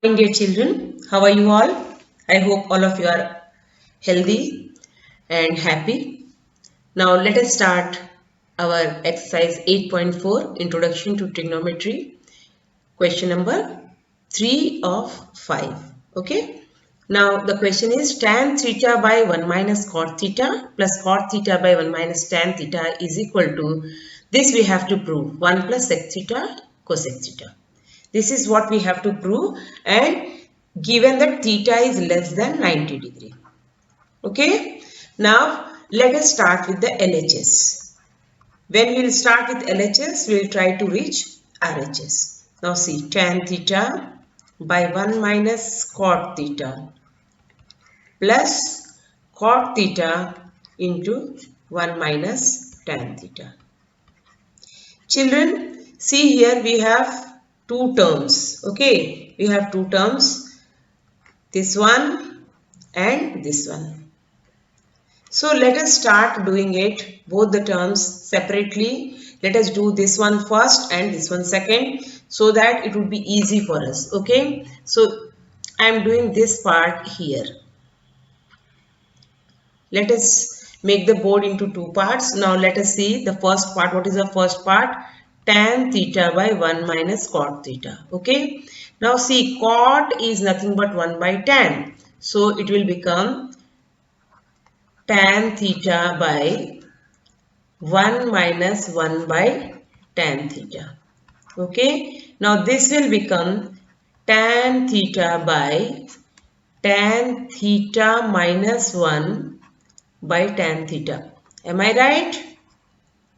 Dear children, how are you all? I hope all of you are healthy and happy. Now let us start our exercise 8.4 Introduction to Trigonometry, question number 3 of 5. Okay. Now the question is tan theta by 1 minus cot theta plus cot theta by 1 minus tan theta is equal to, this we have to prove, 1 plus sec theta cosec theta. This is what we have to prove, and given that theta is less than 90 degree. Okay. Now let us start with the LHS. When we will start with LHS, we will try to reach RHS. Now see, tan theta by 1 minus cot theta plus cot theta into 1 minus tan theta. Children, see here we have two terms. Okay, we have two terms, this one and this one. So let us start doing it, both the terms separately. Let us do this one first and this one second, so that it would be easy for us. Okay, so I am doing this part here. Let us make the board into two parts. Now let us see the first part. What is the first part? Tan theta by 1 minus cot theta. Okay. Now see, cot is nothing but 1 by tan. So it will become tan theta by 1 minus 1 by tan theta. Okay. Now this will become tan theta by tan theta minus 1 by tan theta. Am I right?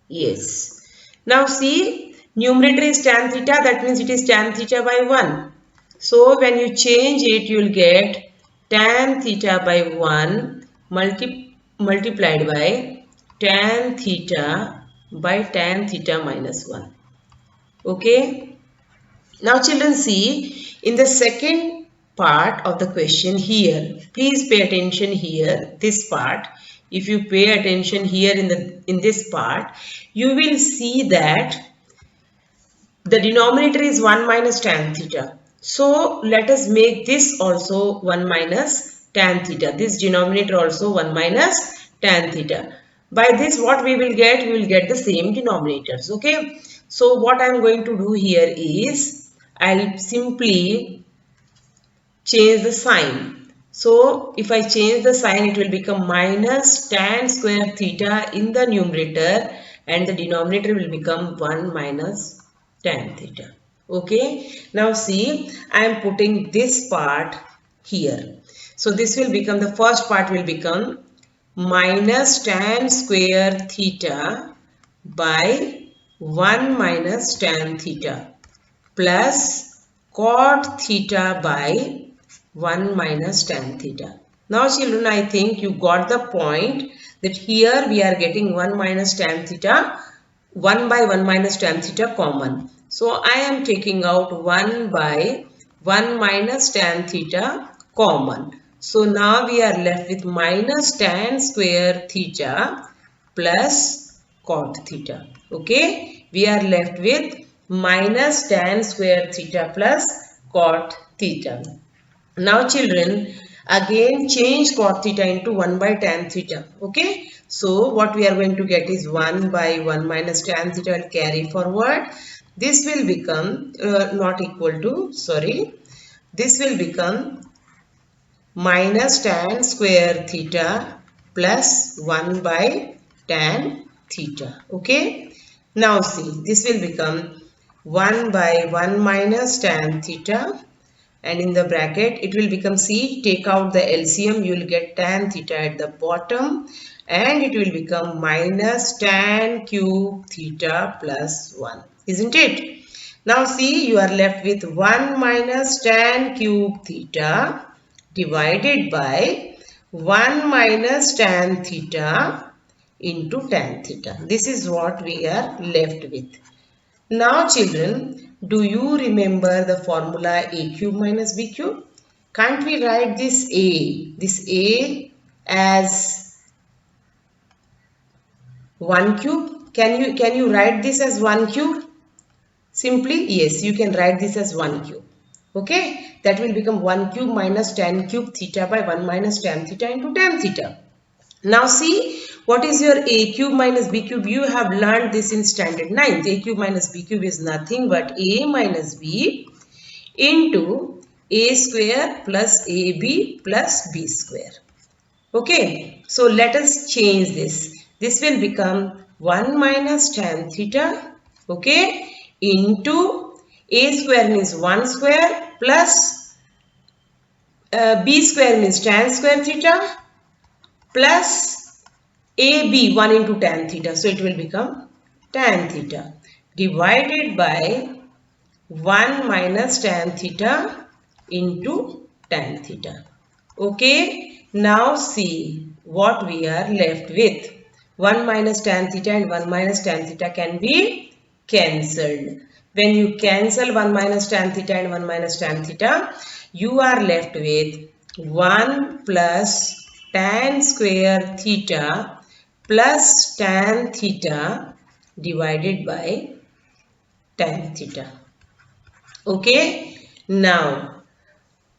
Yes. Now see, numerator is tan theta, that means it is tan theta by 1. So when you change it, you will get tan theta by 1 multiplied by tan theta by tan theta minus 1. Okay. Now children, see, in the second part of the question here, please pay attention here, this part. If you pay attention here in this part, you will see that the denominator is 1 minus tan theta. So let us make this also 1 minus tan theta. This denominator also 1 minus tan theta. By this what we will get? We will get the same denominators. Okay. So what I am going to do here is, I'll simply change the sign. So if I change the sign, it will become minus tan square theta in the numerator, and the denominator will become 1 minus tan theta. Okay. Now see, I am putting this part here. So this will become, the first part will become minus tan square theta by 1 minus tan theta plus cot theta by 1 minus tan theta. Now children, I think you got the point that here we are getting 1 minus tan theta, 1 by 1 minus tan theta common. So I am taking out 1 by 1 minus tan theta common. So now we are left with minus tan square theta plus cot theta. Okay, we are left with minus tan square theta plus cot theta. Now children, again change cot theta into 1 by tan theta. Okay. So what we are going to get is 1 by 1 minus tan theta will carry forward. This will become not equal to, sorry, this will become minus tan square theta plus 1 by tan theta. Okay. Now see, this will become 1 by 1 minus tan theta, and in the bracket it will become, see, take out the LCM, you will get tan theta at the bottom, and it will become minus tan cube theta plus 1, isn't it? Now see, you are left with 1 minus tan cube theta divided by 1 minus tan theta into tan theta. This is what we are left with. Now children, do you remember the formula a cube minus b cube? Can't we write this a as 1 cube? Can you write this as 1 cube? Simply, yes, you can write this as 1 cube. Okay, that will become 1 cube minus tan cube theta by 1 minus tan theta into tan theta. Now see, what is your a cube minus b cube? You have learned this in standard 9. A cube minus b cube is nothing but a minus b into a square plus ab plus b square. Okay, so let us change this. This will become 1 minus tan theta, okay, into a square means 1 square plus b square means tan square theta plus AB 1 into tan theta. So it will become tan theta divided by 1 minus tan theta into tan theta. Okay. Now see what we are left with. 1 minus tan theta and 1 minus tan theta can be cancelled. When you cancel 1 minus tan theta and 1 minus tan theta, you are left with 1 plus tan square theta plus tan theta divided by tan theta. Okay. Now,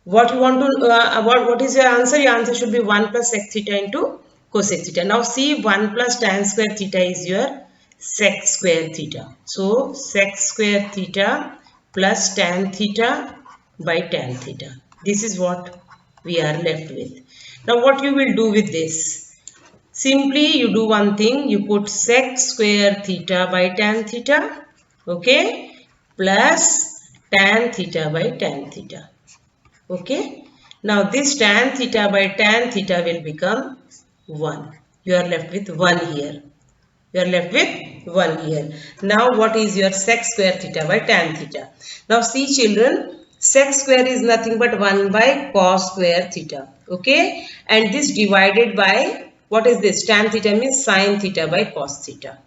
what you want to, what is your answer? Your answer should be 1 plus sec theta into cosec theta. Now see, 1 plus tan square theta is your sec square theta. So, sec square theta plus tan theta by tan theta. This is what we are left with. Now, what you will do with this? Simply, you do one thing. You put sec square theta by tan theta. Okay. Plus tan theta by tan theta. Okay. Now this tan theta by tan theta will become 1. You are left with 1 here. You are left with 1 here. Now what is your sec square theta by tan theta? Now see children, sec square is nothing but 1 by cos square theta. Okay. And this divided by, what is this? Tan theta means sin theta by cos theta.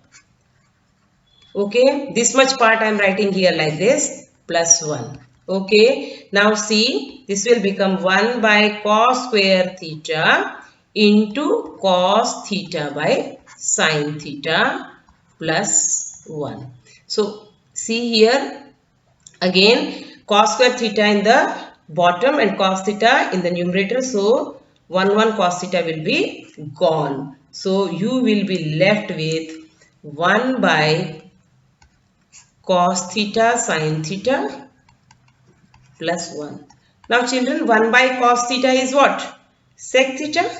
Okay, this much part I am writing here like this, plus 1. Okay, now see, this will become 1 by cos square theta into cos theta by sin theta plus 1. So, see here, again, cos square theta in the bottom and cos theta in the numerator. So, 1 cos theta will be gone. So, you will be left with 1 by cos theta sin theta plus 1. Now children, 1 by cos theta is what? Sec theta.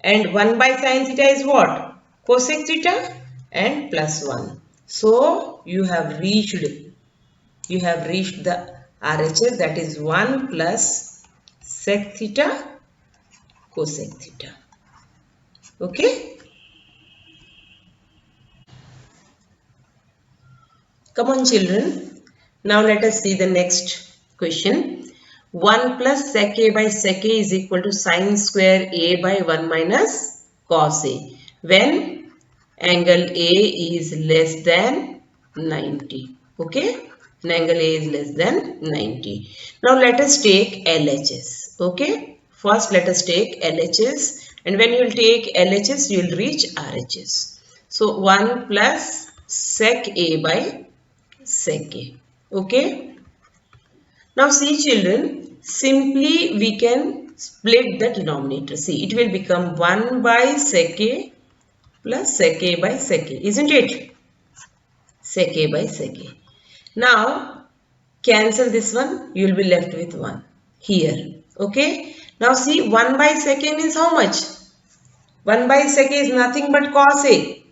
And 1 by sin theta is what? Cosec theta and plus 1. So you have reached the RHS, that is 1 plus sec theta cosec theta. Okay. Come on children. Now let us see the next question. 1 plus sec a by sec a is equal to sin square a by 1 minus cos a when angle A is less than 90. Okay. When angle A is less than 90. Now let us take LHS. Okay. First let us take LHS, and when you will take LHS you will reach RHS. So 1 plus sec a by sec a. Okay. Now see children, simply we can split the denominator. See, it will become 1 by sec a plus sec a by sec a, isn't it? Sec a by sec a. Now cancel this one, you will be left with 1 here. Okay. Now see, 1 by sec a means how much? 1 by sec a is nothing but cos a,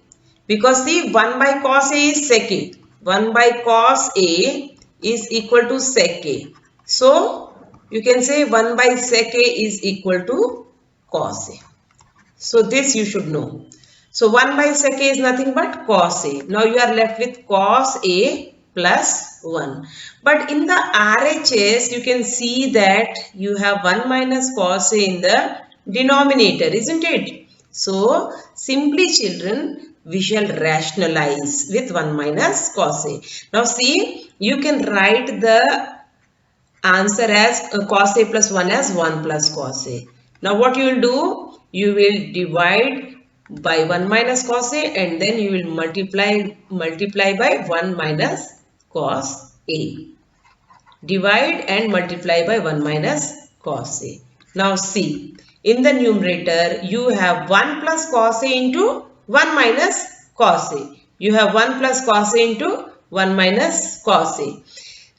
because see, 1 by cos a is sec a. 1 by cos a is equal to sec a. So, you can say 1 by sec a is equal to cos a. So, this you should know. So, 1 by sec a is nothing but cos a. Now, you are left with cos a plus 1. But in the RHS, you can see that you have 1 minus cos a in the denominator, isn't it? So, simply children, we shall rationalize with 1 minus cos a. Now see, you can write the answer as cos a plus 1 as 1 plus cos a. Now what you will do? You will divide by 1 minus cos a and then you will multiply by 1 minus cos a. Divide and multiply by 1 minus cos A. Now see, in the numerator you have 1 plus cos A into 1 minus cos A. You have 1 plus cos A into 1 minus cos A.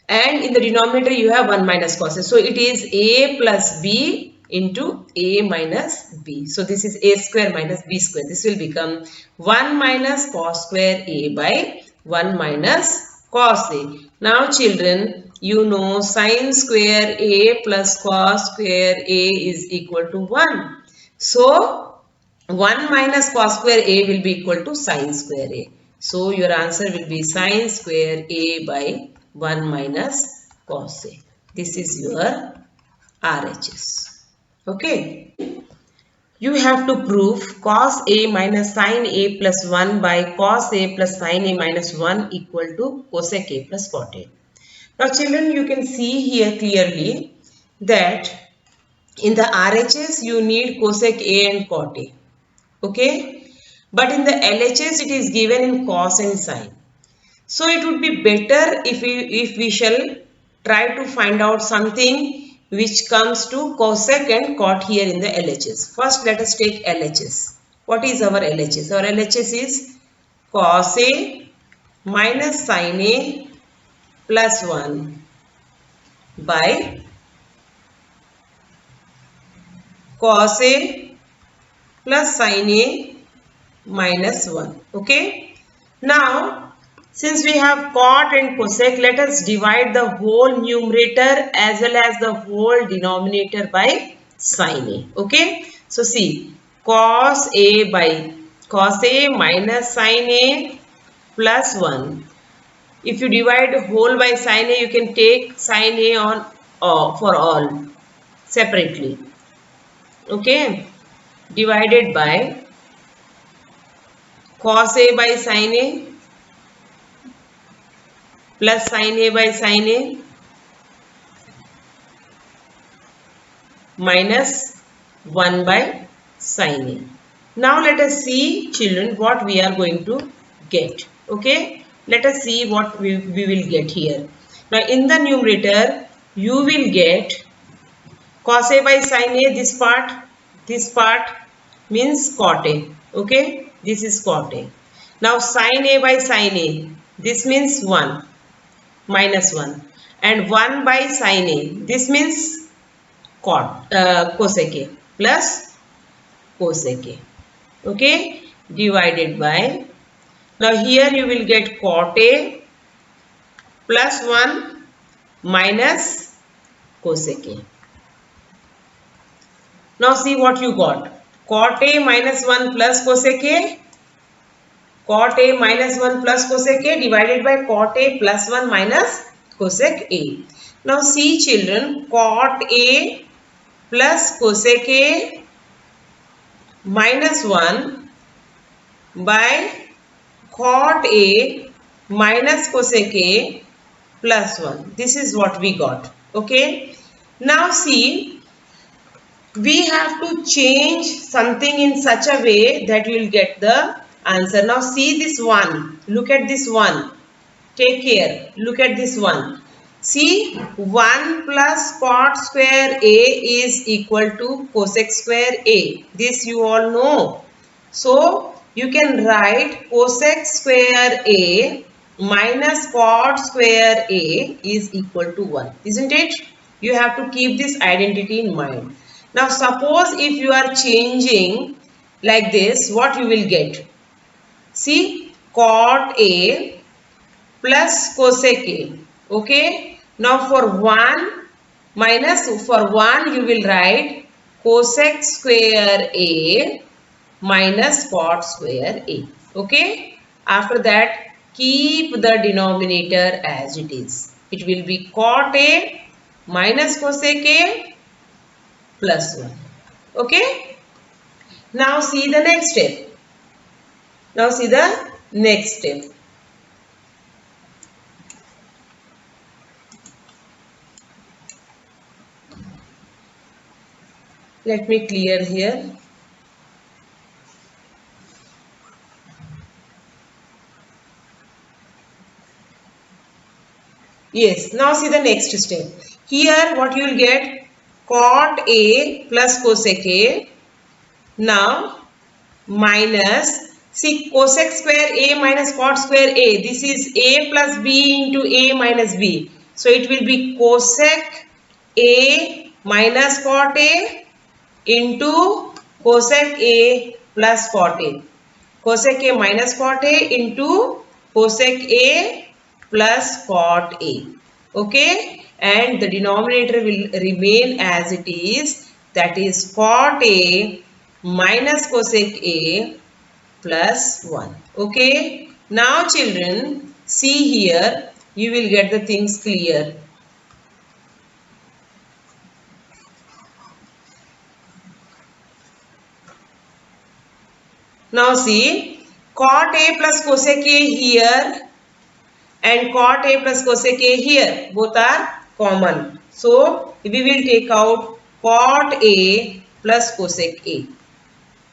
And in the denominator you have 1 minus cos A. So it is A plus B into A minus B. So this is A square minus B square. This will become 1 minus cos square A by 1 minus cos A. Now children, you know sin square A plus cos square A is equal to 1. So 1 minus cos square A will be equal to sin square A. So your answer will be sin square A by 1 minus cos A. This is your RHS. Okay. You have to prove cos A minus sin A plus 1 by cos A plus sin A minus 1 equal to cosec A plus cot A. Now children, you can see here clearly that in the RHS you need cosec A and cot A. Okay, but in the LHS it is given in cos and sin. So it would be better if we shall try to find out something which comes to cosec and cot here in the LHS. First let us take LHS. What is our LHS? Our LHS is cos A minus sin A plus 1 by cos A plus sin A minus 1. Okay. Now, since we have cot and cosec, let us divide the whole numerator as well as the whole denominator by sin A. Okay. So, see, cos A by cos A minus sin A plus 1. If you divide whole by sin A, you can take sin A on for all separately. Okay. Divided by cos A by sin A plus sin A by sin A minus 1 by sin A. Now let us see children what we are going to get. Okay. Let us see what we will get here. Now in the numerator you will get cos A by sin A, this part means cot A. Okay. This is cot A. Now sin A by sin A, this means 1 minus 1 and 1 by sin A, this means cosec A plus cosec A. Okay, divided by, now here you will get cot A plus 1 minus cosec A. Now see what you got. Cot A minus 1 plus cosec A, cot A minus 1 plus cosec A divided by cot A plus 1 minus cosec A. Now see children, cot A plus cosec A minus 1 by cot A minus cosec A plus 1. This is what we got. Okay. Now see, we have to change something in such a way that you will get the answer. Now see this one. Look at this one. Take care. Look at this one. See, 1 plus cot square A is equal to cosec square A. This you all know. So, you can write cosec square A minus cot square A is equal to 1. Isn't it? You have to keep this identity in mind. Now, suppose if you are changing like this, what you will get? See, cot A plus cosec A. Okay. Now for 1 minus, for 1 you will write cosec square A minus cot square A. Okay. After that keep the denominator as it is. It will be cot A minus cosec A plus 1. Okay. Now see the next step. Now see the next step. Let me clear here. Yes. Now see the next step. Here what you will get, cot A plus cosec A. Now minus, see cosec square A minus cot square A. This is A plus B into A minus B. So it will be cosec A minus cot A into cosec A plus cot A. Cosec A minus cot A into cosec A plus cot A. Okay, and the denominator will remain as it is, that is cot A minus cosec A plus 1. Okay, now children, see here, you will get the things clear. Now see, cot A plus cosec A here and cot A plus cosec A here, both are common. So we will take out cot A plus cosec A.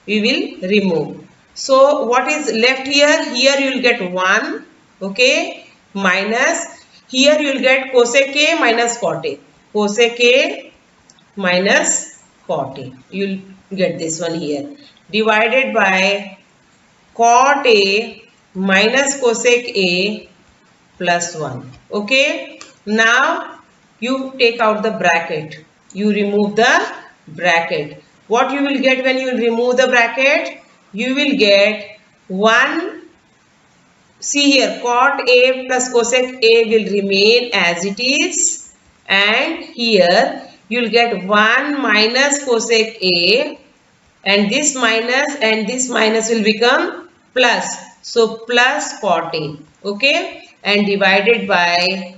We will remove. So what is left here? Here you will get 1. Okay. Minus. Here you will get cosec A minus cot A. Cosec A minus cot A. You will get this one here. Divided by cot A minus cosec A plus 1. Okay. Now you take out the bracket. You remove the bracket. What you will get when you remove the bracket? You will get 1. See here, cot A plus cosec A will remain as it is. And here you will get 1 minus cosec A. And this minus will become plus. So plus cot A. Okay. And divided by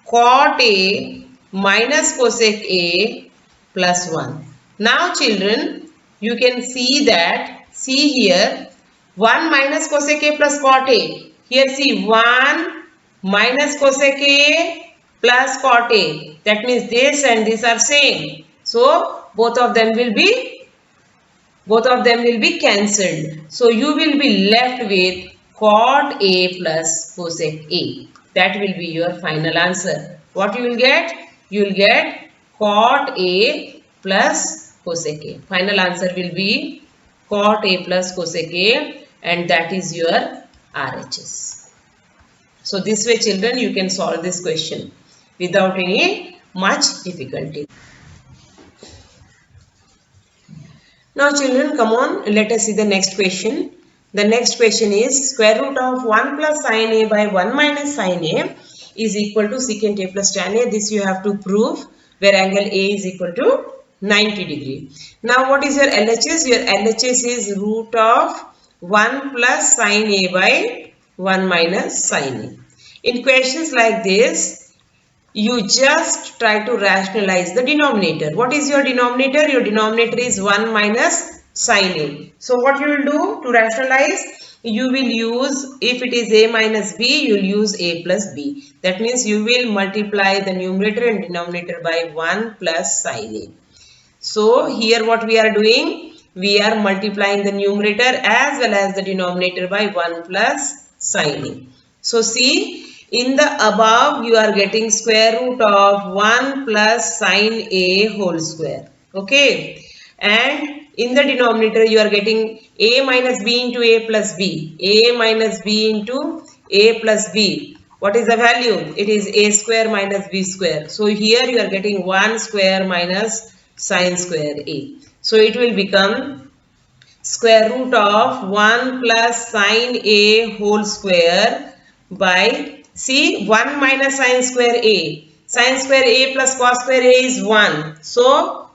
cot A minus cosec A plus 1. Now children, you can see that, see here, 1 minus cosec A plus cot A. Here see 1 minus cosec A plus cot A. That means this and this are same. So both of them will be cancelled. So you will be left with cot A plus cosec A. That will be your final answer. What you will get? You will get cot A plus cosec A. Final answer will be cot A plus cosec A, and that is your RHS. So this way children, you can solve this question without any much difficulty. Now children, come on, let us see the next question. The next question is square root of 1 plus sin A by 1 minus sin A is equal to secant A plus tan A. This you have to prove, where angle A is equal to 90 degree. Now what is your LHS? Your LHS is root of 1 plus sin A by 1 minus sin A. In questions like this, you just try to rationalize the denominator. What is your denominator? Your denominator is 1 minus sin A. So what you will do to rationalize? You will use, if it is A minus B, you will use A plus B. That means you will multiply the numerator and denominator by 1 plus sin A. So here what we are doing? We are multiplying the numerator as well as the denominator by 1 plus sin A. So see, in the above you are getting square root of 1 plus sin A whole square. Okay. And in the denominator you are getting A minus B into A plus B. A minus B into A plus B. What is the value? It is A square minus B square. So here you are getting 1 square minus sin square A. So it will become square root of 1 plus sin A whole square by, see, 1 minus sin square A. Sin square A plus cos square A is 1. So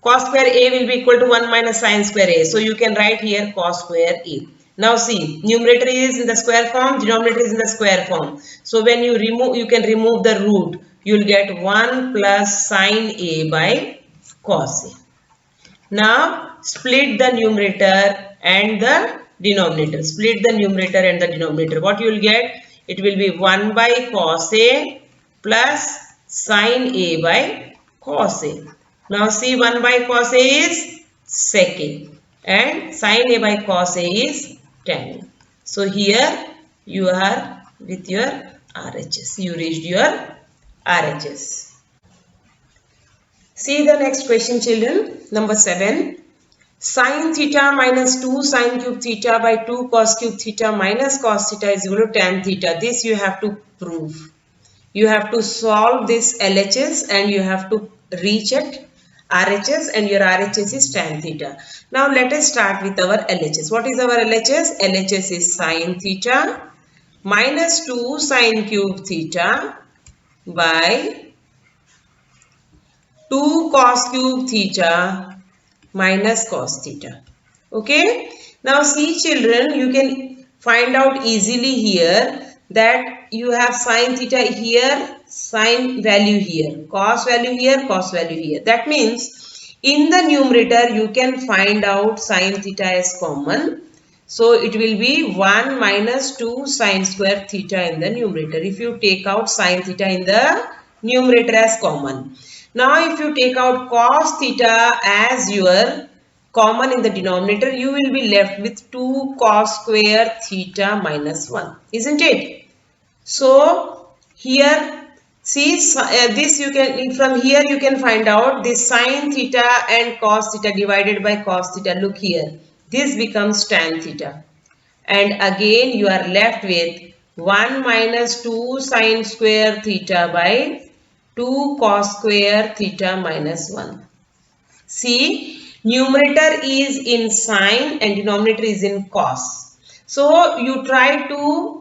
cos square A will be equal to 1 minus sin square A. So you can write here cos square A. Now see, numerator is in the square form, denominator is in the square form. So when you remove, you can remove the root. You will get 1 plus sin A by cos A. Now split the numerator and the denominator. Split the numerator and the denominator. What you will get? It will be 1 by cos A plus sin A by cos A. Now see, 1 by cos A is secant and sin A by cos A is tan. So here you are with your RHS. You reached your RHS. See the next question, children. Number 7. Sin theta minus 2 sin cube theta by 2 cos cube theta minus cos theta is equal to tan theta. This you have to prove. You have to solve this LHS and you have to reach at RHS, and your RHS is tan theta. Now let us start with our LHS. What is our LHS? LHS is sin theta minus 2 sin cube theta by 2 cos cube theta minus cos theta. Okay. Now see children, you can find out easily here that you have sin theta here, sin value here, cos value here, cos value here. That means in the numerator you can find out sin theta as common. So it will be 1 minus 2 sin square theta in the numerator if you take out sin theta in the numerator as common. Now if you take out cos theta as your common in the denominator, you will be left with 2 cos square theta minus 1, isn't it? So here see this you can, from here you can find out this sin theta and cos theta divided by cos theta. Look here, this becomes tan theta, and again you are left with 1 minus 2 sin square theta by 2 cos square theta minus 1. See, numerator is in sin and denominator is in cos. So you try to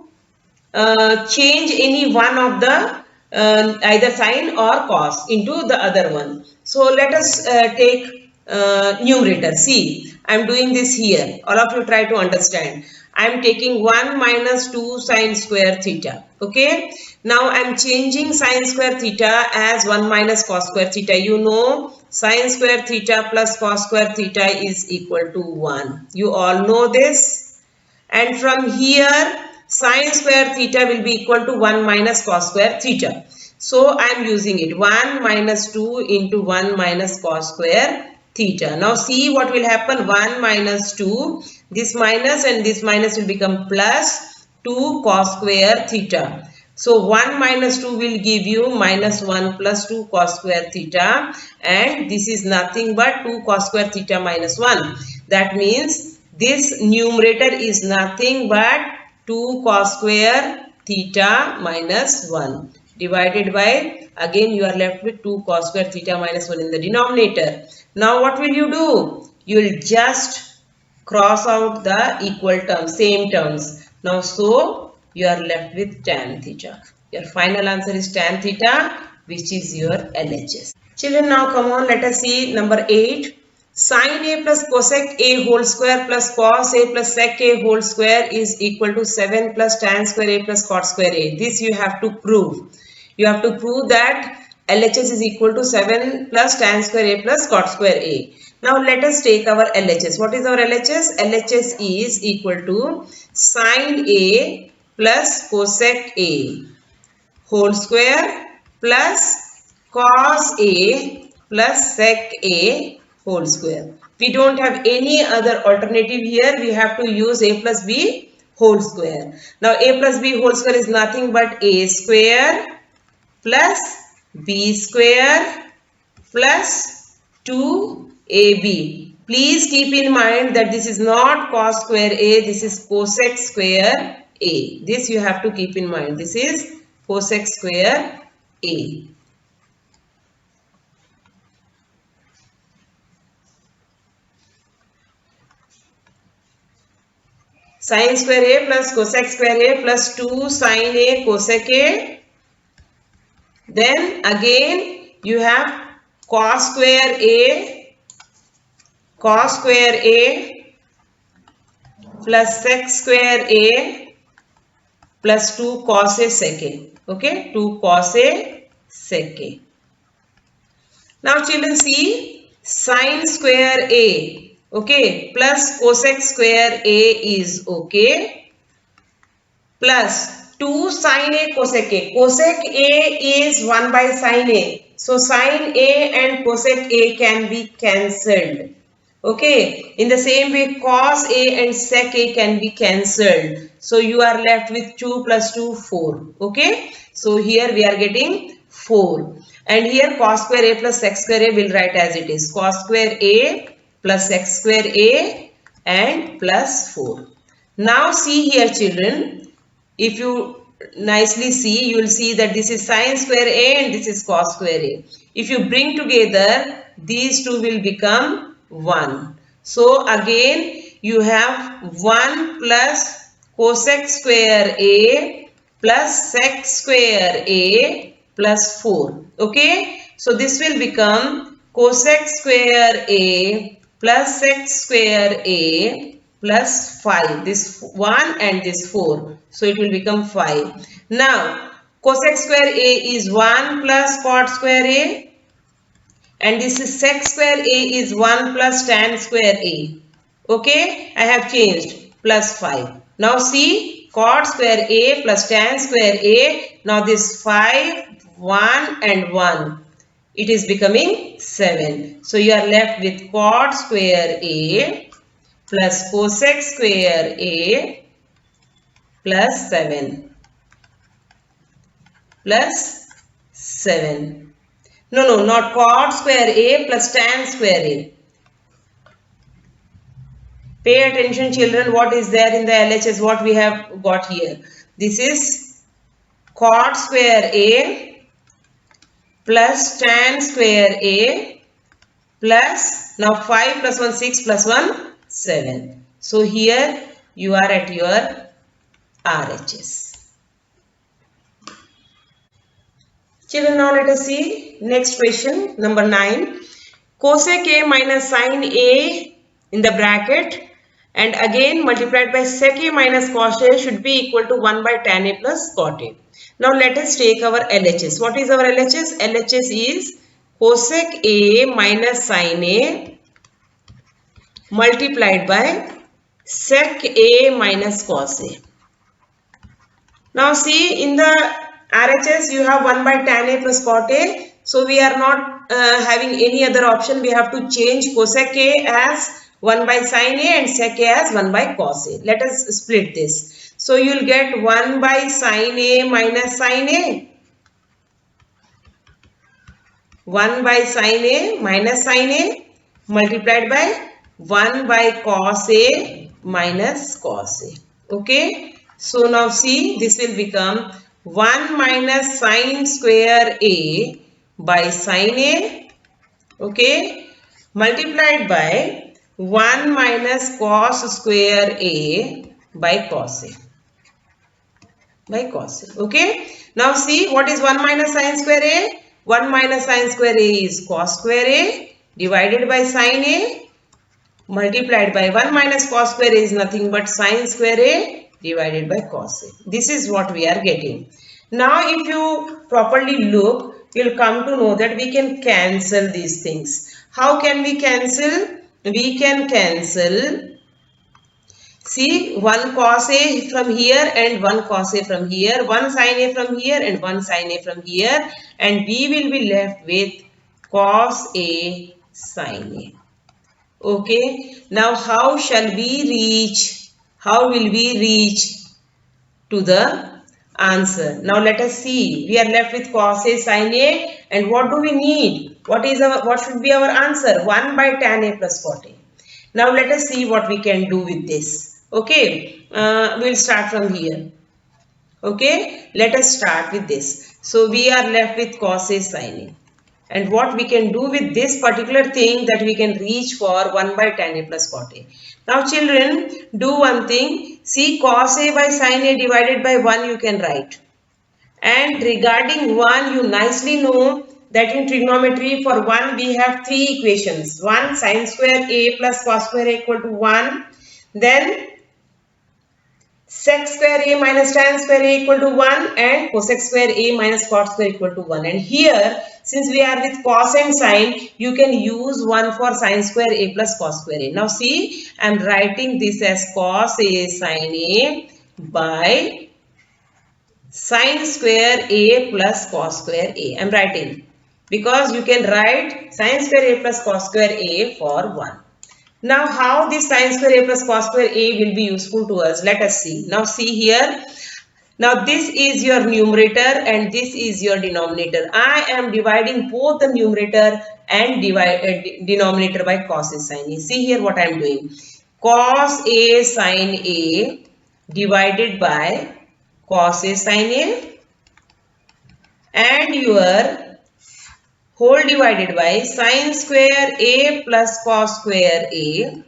change any one of the either sin or cos into the other one. So let us take numerator. See, I am doing this here. All of you try to understand. I am taking 1 minus 2 sin square theta. Okay. Now I am changing sin square theta as 1 minus cos square theta. You know sin square theta plus cos square theta is equal to 1. You all know this. And from here sin square theta will be equal to 1 minus cos square theta. So I am using it 1 minus 2 into 1 minus cos square theta. Now see what will happen. 1 minus 2, this minus and this minus will become plus 2 cos square theta. So 1 minus 2 will give you minus 1 plus 2 cos square theta, and this is nothing but 2 cos square theta minus 1. That means this numerator is nothing but 2 cos square theta minus 1 divided by, again you are left with 2 cos square theta minus 1 in the denominator. Now what will you do? You will just cross out the equal terms, same terms. Now so you are left with tan theta. Your final answer is tan theta, which is your LHS. Children, now come on, let us see number 8. Sin a plus cosec a whole square plus cos a plus sec a whole square is equal to 7 plus tan square a plus cot square a. This you have to prove. You have to prove that LHS is equal to 7 plus tan square a plus cot square a. Now let us take our LHS. What is our LHS? LHS is equal to sin a plus cosec a whole square plus cos a plus sec a whole square. We don't have any other alternative here. We have to use a plus b whole square. Now a plus b whole square is nothing but a square plus b square plus 2ab. Please keep in mind that this is not cos square a, this is cosec square a. This you have to keep in mind. This is cosec square a. Sin square a plus cosec square a plus 2 sin a cosec a. Then again you have cos square a plus sec square a plus 2 cos a sec a. Okay, 2 cos a sec a. Now children see sin square a, okay, plus cosec square a is okay, plus 2 sin a cosec a. Cosec a is 1 by sin a. So sin a and cosec a can be cancelled. Okay. In the same way cos a and sec a can be cancelled. So you are left with 2 plus 2, 4. Okay. So here we are getting 4. And here cos square a plus sec square a will write as it is. Cos square a plus sec square a and plus 4. Now see here children. If you nicely see, you will see that this is sin square a and this is cos square a. If you bring together, these two will become 1. So again you have 1 plus cosec square a plus sec square a plus 4. Okay. So this will become cosec square a plus sec square a plus 5. This 1 and this 4. So it will become 5. Now cosec square a is 1 plus cot square a. And this is sec square a is 1 plus tan square a. Okay, I have changed plus 5. Now see cot square a plus tan square a. Now this 5, 1 and 1. It is becoming 7. So you are left with cot square a plus cosec square a plus 7 plus 7. No, not cot square a plus tan square a. Pay attention children, what is there in the LHS, what we have got here. This is cot square a plus tan square a plus, now 5 plus 1, 6 plus 1, 7. So here you are at your RHS. Children, now let us see next question, number 9. Cosec a minus sin a in the bracket and again multiplied by sec a minus cos a should be equal to 1 by tan a plus cot a. Now let us take our LHS. What is our LHS? LHS is cosec a minus sin a multiplied by sec a minus cos a. Now see in the RHS you have 1 by tan a plus cot a. So we are not having any other option. We have to change cosec a as 1 by sin a and sec a as 1 by cos a. Let us split this. So you will get 1 by sin a minus sin a. 1 by sin a minus sin a multiplied by 1 by cos a minus cos a. Okay. So now see, this will become 1 minus sin square a by sin a, okay, multiplied by 1 minus cos square a by cos a, okay. Now see, what is 1 minus sin square a? 1 minus sin square a is cos square a divided by sin a multiplied by 1 minus cos square a is nothing but sin square a divided by cos a. This is what we are getting. Now if you properly look, you will come to know that we can cancel these things. How can we cancel? We can cancel, see, 1 cos a from here and 1 cos a from here, 1 sin a from here and 1 sin a from here, and we will be left with cos a sin a. Okay, now how shall we reach? How will we reach to the answer? Now let us see. We are left with cos a sin a, and what do we need? What should be our answer? 1 by tan a plus cot a. Now let us see what we can do with this. Okay, we'll start from here. Okay, let us start with this. So we are left with cos a sin a. And what we can do with this particular thing, that we can reach for 1 by tan a plus cot a. Now children, do one thing. See, cos a by sin a divided by 1 you can write. And regarding 1, you nicely know that in trigonometry for 1 we have 3 equations. 1 sin square a plus cos square a equal to 1. Then sec square a minus tan square a equal to 1 and cosec square a minus cot square equal to 1. And here, since we are with cos and sin, you can use 1 for sin square a plus cos square a. Now see, I am writing this as cos a sin a by sin square a plus cos square a. I am writing because you can write sin square a plus cos square a for 1. Now how this sin square a plus cos square a will be useful to us? Let us see. Now see here. Now this is your numerator and this is your denominator. I am dividing both the numerator and denominator by cos a sin a. See here what I am doing. Cos a sin a divided by cos a sin a, and your whole divided by sin square a plus cos square a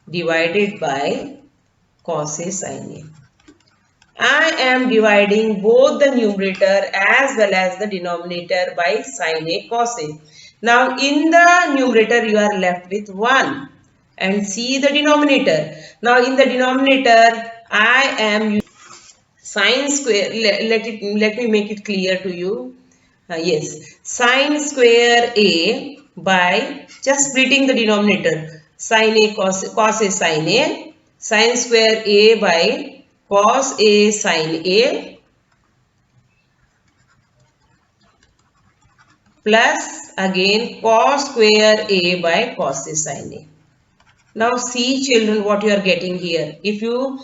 divided by cos a sin a. I am dividing both the numerator as well as the denominator by sin a cos a. Now in the numerator you are left with 1 and see the denominator. Now in the denominator I am using sin square. Let me make it clear to you. Yes, sin square a by just splitting the denominator, sin a cos a sin a, sin square a by cos a sin a plus again cos square a by cos a sin a. Now see children what you are getting here. If you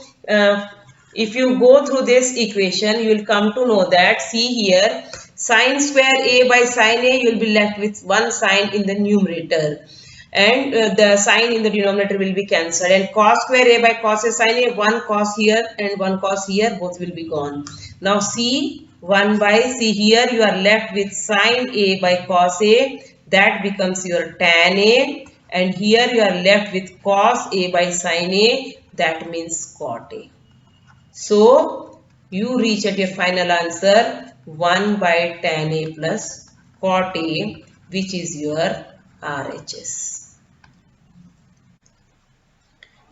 go through this equation, you will come to know that, see here, sin square a by sin a, you will be left with one sign in the numerator and the sign in the denominator will be cancelled, and cos square a by cos a sin a, one cos here and one cos here, both will be gone. Now see 1 by, see here you are left with sin a by cos a, that becomes your tan a, and here you are left with cos a by sin a, that means cot a. So you reach at your final answer 1 by tan a plus cot a, which is your RHS.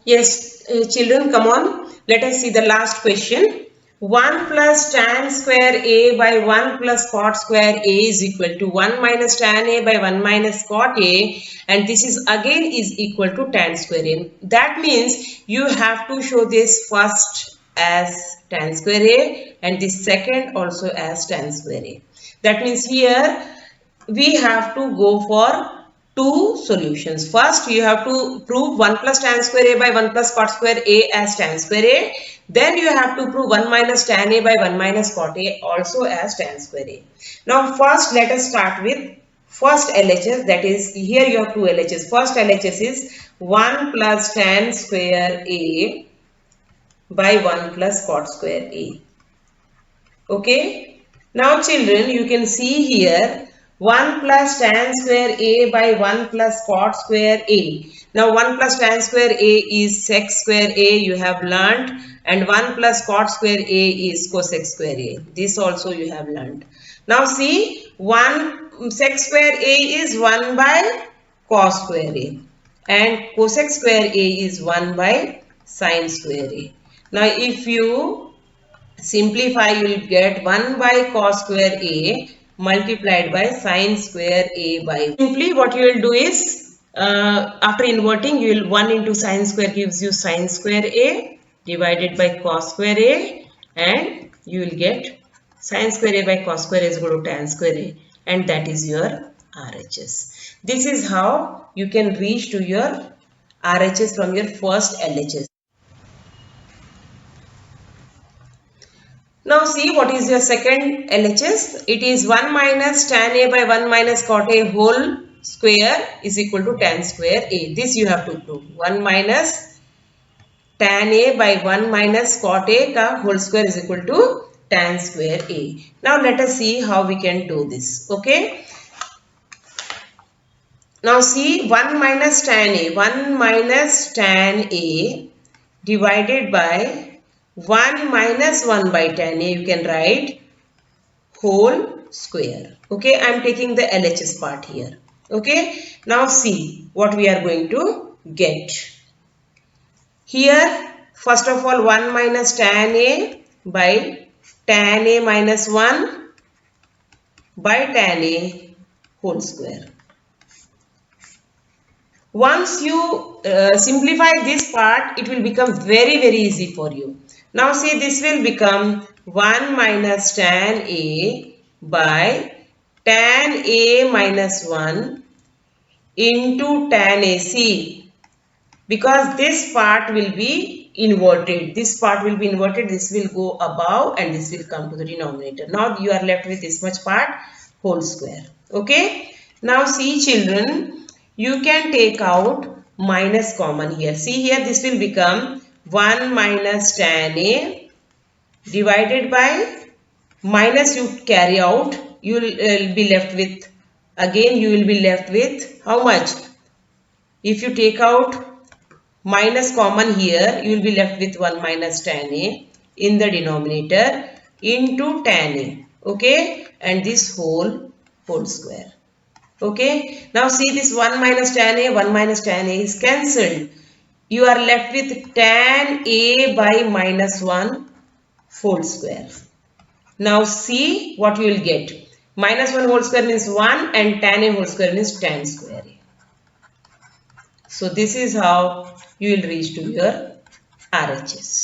Yes, children, come on. Let us see the last question. 1 plus tan square a by 1 plus cot square a is equal to 1 minus tan a by 1 minus cot a, and this is again is equal to tan square a. That means you have to show this first as tan square a and this second also as tan square a. That means here we have to go for two solutions. First, you have to prove 1 plus tan square a by 1 plus cot square a as tan square a. Then you have to prove 1 minus tan a by 1 minus cot a also as tan square a. Now, first let us start with first LHS, that is, here you have two LHS. First LHS is 1 plus tan square a by 1 plus cot square a. Okay. Now children, you can see here 1 plus tan square a by 1 plus cot square a. Now 1 plus tan square a is sec square a, you have learnt, and 1 plus cot square a is cosec square a. This also you have learnt. Now see, 1 sec square a is 1 by cos square a and cosec square a is 1 by sin square a. Now if you simplify, you will get 1 by cos square a multiplied by sin square a by. Simply what you will do is, after inverting, you will 1 into sin square gives you sin square a divided by cos square a, and you will get sin square a by cos square is equal to tan square a, and that is your RHS. This is how you can reach to your RHS from your first LHS. Now see what is your second LHS. It is 1 minus tan a by 1 minus cot a whole square is equal to tan square a. This you have to prove. 1 minus tan a by 1 minus cot a ka whole square is equal to tan square a. Now let us see how we can do this. Okay. Now see 1 minus tan a. 1 minus tan a divided by 1 minus 1 by tan a, you can write whole square. Okay, I am taking the LHS part here. Okay, now see what we are going to get. Here, first of all, 1 minus tan a by tan a minus 1 by tan a whole square. Once you simplify this part, it will become very easy for you. Now see, this will become 1 minus tan a by tan a minus 1 into tan a. See, because this part will be inverted. This part will be inverted. This will go above and this will come to the denominator. Now you are left with this much part whole square. Okay. Now see children, you can take out minus common here. See here, this will become 1 minus tan A divided by minus you carry out. You will be left with, again you will be left with how much? If you take out minus common here, you will be left with 1 minus tan A in the denominator into tan A. Okay. And this whole square. Okay. Now see this 1 minus tan A, 1 minus tan A is cancelled. You are left with tan A by minus 1 whole square. Now see what you will get. Minus 1 whole square means 1 and tan A whole square means tan square A. So this is how you will reach to your RHS.